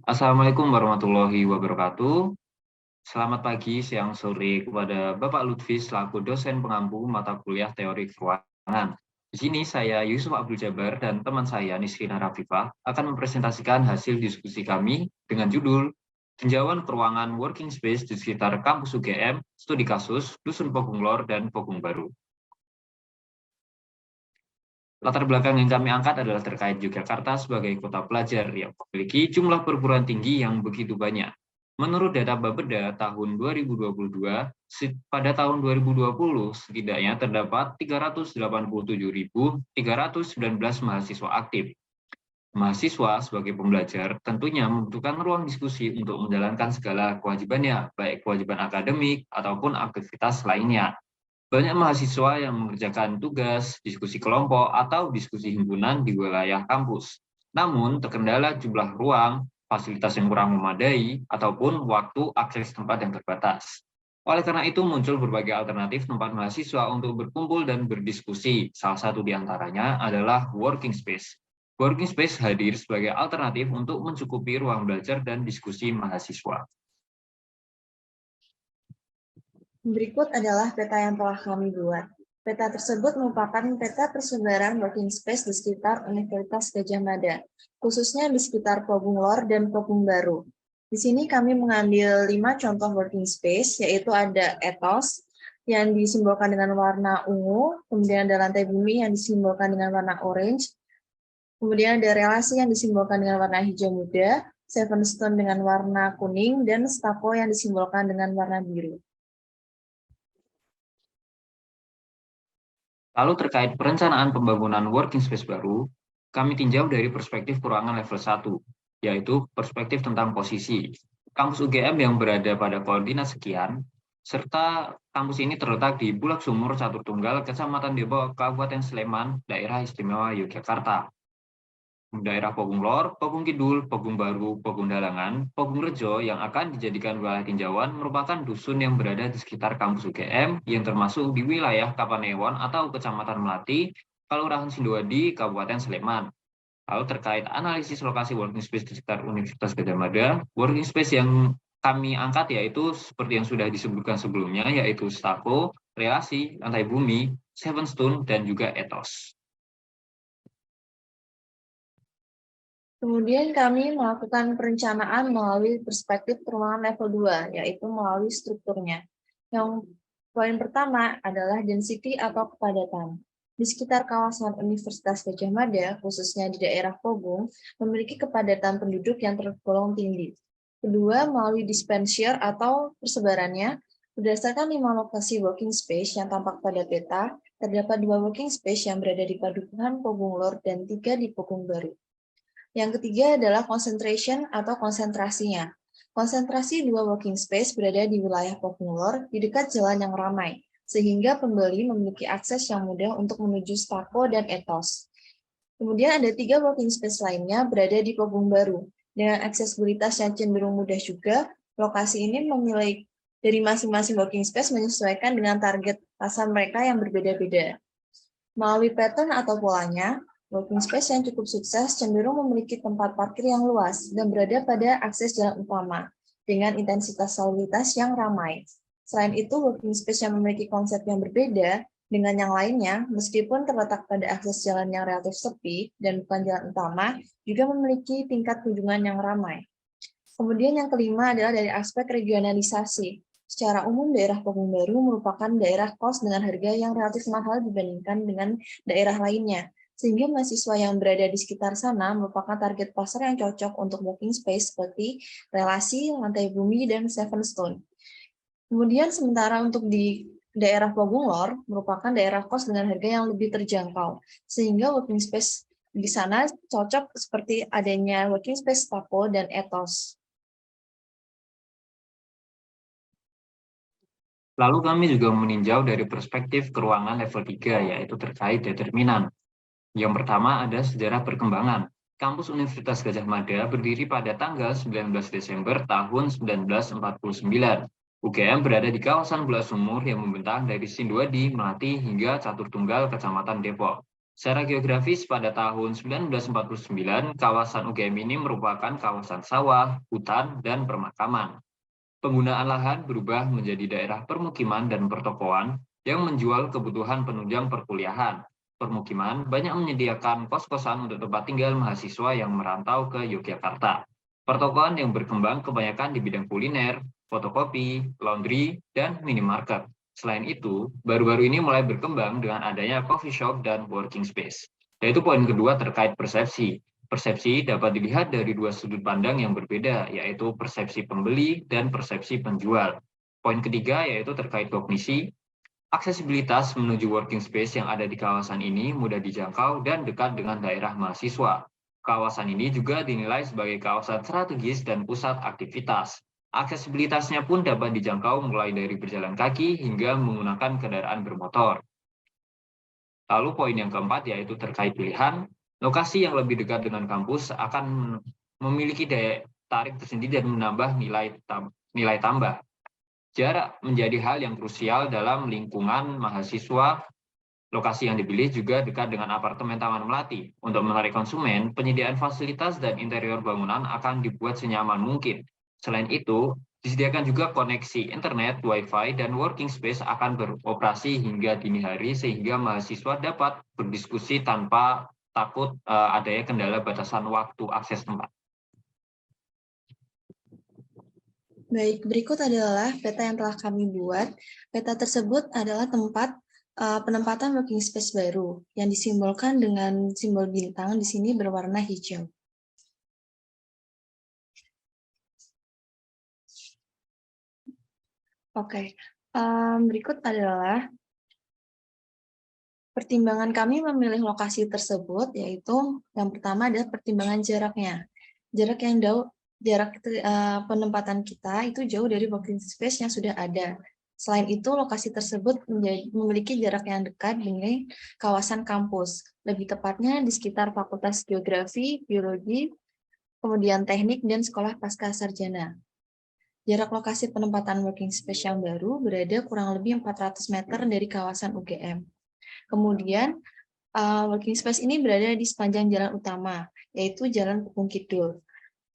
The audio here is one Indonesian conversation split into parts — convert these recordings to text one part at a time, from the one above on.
Assalamualaikum warahmatullahi wabarakatuh. Selamat pagi, siang, sore kepada Bapak Lutfi selaku dosen pengampu mata kuliah teori keuangan. Di sini saya Yusuf Abdul Jabar dan teman saya Nisrina Rafifah akan mempresentasikan hasil diskusi kami dengan judul Tinjauan Keuangan Working Space di sekitar kampus UGM, studi kasus, Dusun Pogung Lor dan Pogung Baru. Latar belakang yang kami angkat adalah terkait Yogyakarta sebagai kota pelajar yang memiliki jumlah perguruan tinggi yang begitu banyak. Menurut data Bapeda tahun 2022, pada tahun 2020 setidaknya terdapat 387.319 mahasiswa aktif. Mahasiswa sebagai pembelajar tentunya membutuhkan ruang diskusi untuk menjalankan segala kewajibannya, baik kewajiban akademik ataupun aktivitas lainnya. Banyak mahasiswa yang mengerjakan tugas, diskusi kelompok, atau diskusi himpunan di wilayah kampus. Namun, terkendala jumlah ruang, fasilitas yang kurang memadai, ataupun waktu akses tempat yang terbatas. Oleh karena itu, muncul berbagai alternatif tempat mahasiswa untuk berkumpul dan berdiskusi. Salah satu di antaranya adalah working space. Working space hadir sebagai alternatif untuk mencukupi ruang belajar dan diskusi mahasiswa. Berikut adalah peta yang telah kami buat. Peta tersebut merupakan peta persebaran working space di sekitar Universitas Gadjah Mada, khususnya di sekitar Pogung Lor dan Pogung Baru. Di sini kami mengambil 5 contoh working space, yaitu ada ethos, yang disimbolkan dengan warna ungu, kemudian ada lantai bumi yang disimbolkan dengan warna orange, kemudian ada relasi yang disimbolkan dengan warna hijau muda, seven stone dengan warna kuning, dan stako yang disimbolkan dengan warna biru. Lalu terkait perencanaan pembangunan working space baru, kami tinjau dari perspektif keuangan level 1, yaitu perspektif tentang posisi. Kampus UGM yang berada pada koordinat sekian, serta kampus ini terletak di Bulak Sumur Catur Tunggal, Kecamatan Depok, Kabupaten Sleman, Daerah Istimewa Yogyakarta. Daerah Pogung Lor, Pogung Kidul, Pogung Baru, Pogung Dalangan, Pogung Rejo yang akan dijadikan wilayah tinjauan merupakan dusun yang berada di sekitar kampus UGM yang termasuk di wilayah Kapanewon atau Kecamatan Melati, Kelurahan Sinduadi, Kabupaten Sleman. Lalu terkait analisis lokasi working space di sekitar Universitas Gadjah Mada, working space yang kami angkat yaitu seperti yang sudah disebutkan sebelumnya, yaitu stako, relasi, lantai bumi, seven stone, dan juga ethos. Kemudian kami melakukan perencanaan melalui perspektif perumahan level 2, yaitu melalui strukturnya. Yang poin pertama adalah density atau kepadatan. Di sekitar kawasan Universitas Gadjah Mada, khususnya di daerah Pogung, memiliki kepadatan penduduk yang tergolong tinggi. Kedua, melalui dispensier atau persebarannya, berdasarkan 5 lokasi working space yang tampak pada peta, terdapat 2 working space yang berada di Padukuhan Pogung Lor dan 3 di Pogung Baru. Yang ketiga adalah concentration atau konsentrasinya. Konsentrasi 2 working space berada di wilayah Pogung Lor di dekat jalan yang ramai, sehingga pembeli memiliki akses yang mudah untuk menuju stako dan ethos. Kemudian ada 3 working space lainnya berada di Pogung Baru. Dengan aksesibilitas yang cenderung mudah juga, lokasi ini memilih dari masing-masing working space menyesuaikan dengan target pasar mereka yang berbeda-beda. Melalui pattern atau polanya, working space yang cukup sukses cenderung memiliki tempat parkir yang luas dan berada pada akses jalan utama dengan intensitas lalu lintas yang ramai. Selain itu, working space yang memiliki konsep yang berbeda dengan yang lainnya, meskipun terletak pada akses jalan yang relatif sepi dan bukan jalan utama, juga memiliki tingkat kunjungan yang ramai. Kemudian yang kelima adalah dari aspek regionalisasi. Secara umum, daerah Pogung Baru merupakan daerah kos dengan harga yang relatif mahal dibandingkan dengan daerah lainnya, sehingga mahasiswa yang berada di sekitar sana merupakan target pasar yang cocok untuk working space seperti relasi, lantai bumi, dan seven stone. Kemudian sementara untuk di daerah Pogung Lor merupakan daerah kos dengan harga yang lebih terjangkau, sehingga working space di sana cocok seperti adanya working space Tapo dan Ethos. Lalu kami juga meninjau dari perspektif keuangan level 3, yaitu terkait determinan. Yang pertama ada sejarah perkembangan. Kampus Universitas Gadjah Mada berdiri pada tanggal 19 Desember tahun 1949. UGM berada di kawasan Bulak Sumur yang membentang dari Sinduadi, Melati, hingga Catur Tunggal, Kecamatan Depok. Secara geografis, pada tahun 1949, kawasan UGM ini merupakan kawasan sawah, hutan, dan permakaman. Penggunaan lahan berubah menjadi daerah permukiman dan pertokoan yang menjual kebutuhan penunjang perkuliahan. Permukiman banyak menyediakan kos-kosan untuk tempat tinggal mahasiswa yang merantau ke Yogyakarta. Pertokoan yang berkembang kebanyakan di bidang kuliner, fotokopi, laundry, dan minimarket. Selain itu, baru-baru ini mulai berkembang dengan adanya coffee shop dan working space. Yaitu poin kedua terkait persepsi. Persepsi dapat dilihat dari dua sudut pandang yang berbeda, yaitu persepsi pembeli dan persepsi penjual. Poin ketiga yaitu terkait kognisi. Aksesibilitas menuju working space yang ada di kawasan ini mudah dijangkau dan dekat dengan daerah mahasiswa. Kawasan ini juga dinilai sebagai kawasan strategis dan pusat aktivitas. Aksesibilitasnya pun dapat dijangkau mulai dari berjalan kaki hingga menggunakan kendaraan bermotor. Lalu poin yang keempat yaitu terkait pilihan. Lokasi yang lebih dekat dengan kampus akan memiliki daya tarik tersendiri dan menambah nilai tambah. Jarak menjadi hal yang krusial dalam lingkungan mahasiswa. Lokasi yang dipilih juga dekat dengan apartemen Taman Melati. Untuk menarik konsumen, penyediaan fasilitas dan interior bangunan akan dibuat senyaman mungkin. Selain itu, disediakan juga koneksi internet, wifi, dan working space akan beroperasi hingga dini hari sehingga mahasiswa dapat berdiskusi tanpa takut adanya kendala batasan waktu akses tempat. Baik, berikut adalah peta yang telah kami buat. Peta tersebut adalah tempat penempatan working space baru yang disimbolkan dengan simbol bintang di sini berwarna hijau. Oke, berikut adalah pertimbangan kami memilih lokasi tersebut, yaitu yang pertama adalah pertimbangan jaraknya. Jarak penempatan kita itu jauh dari working space yang sudah ada. Selain itu, lokasi tersebut memiliki jarak yang dekat dengan kawasan kampus, lebih tepatnya di sekitar Fakultas Geografi, Biologi, kemudian Teknik, dan Sekolah Pascasarjana. Jarak lokasi penempatan working space yang baru berada kurang lebih 400 meter dari kawasan UGM. Kemudian, working space ini berada di sepanjang jalan utama, yaitu Jalan Pekung Kidul.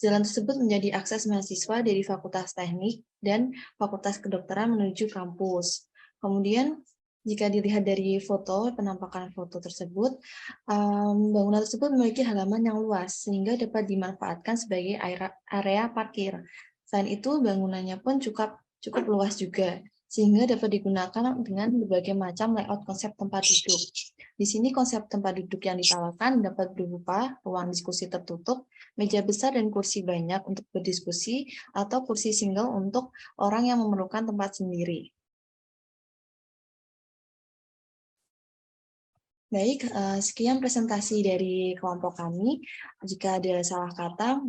Jalan tersebut menjadi akses mahasiswa dari Fakultas Teknik dan Fakultas Kedokteran menuju kampus. Kemudian, jika dilihat dari penampakan foto tersebut, bangunan tersebut memiliki halaman yang luas, sehingga dapat dimanfaatkan sebagai area parkir. Selain itu, bangunannya pun cukup luas juga, sehingga dapat digunakan dengan berbagai macam layout konsep tempat duduk. Di sini konsep tempat duduk yang ditawarkan dapat berupa ruang diskusi tertutup, meja besar dan kursi banyak untuk berdiskusi, atau kursi single untuk orang yang memerlukan tempat sendiri. Baik, sekian presentasi dari kelompok kami. Jika ada salah kata,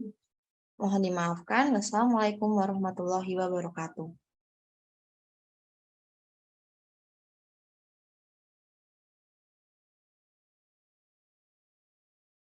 mohon dimaafkan. Wassalamualaikum warahmatullahi wabarakatuh.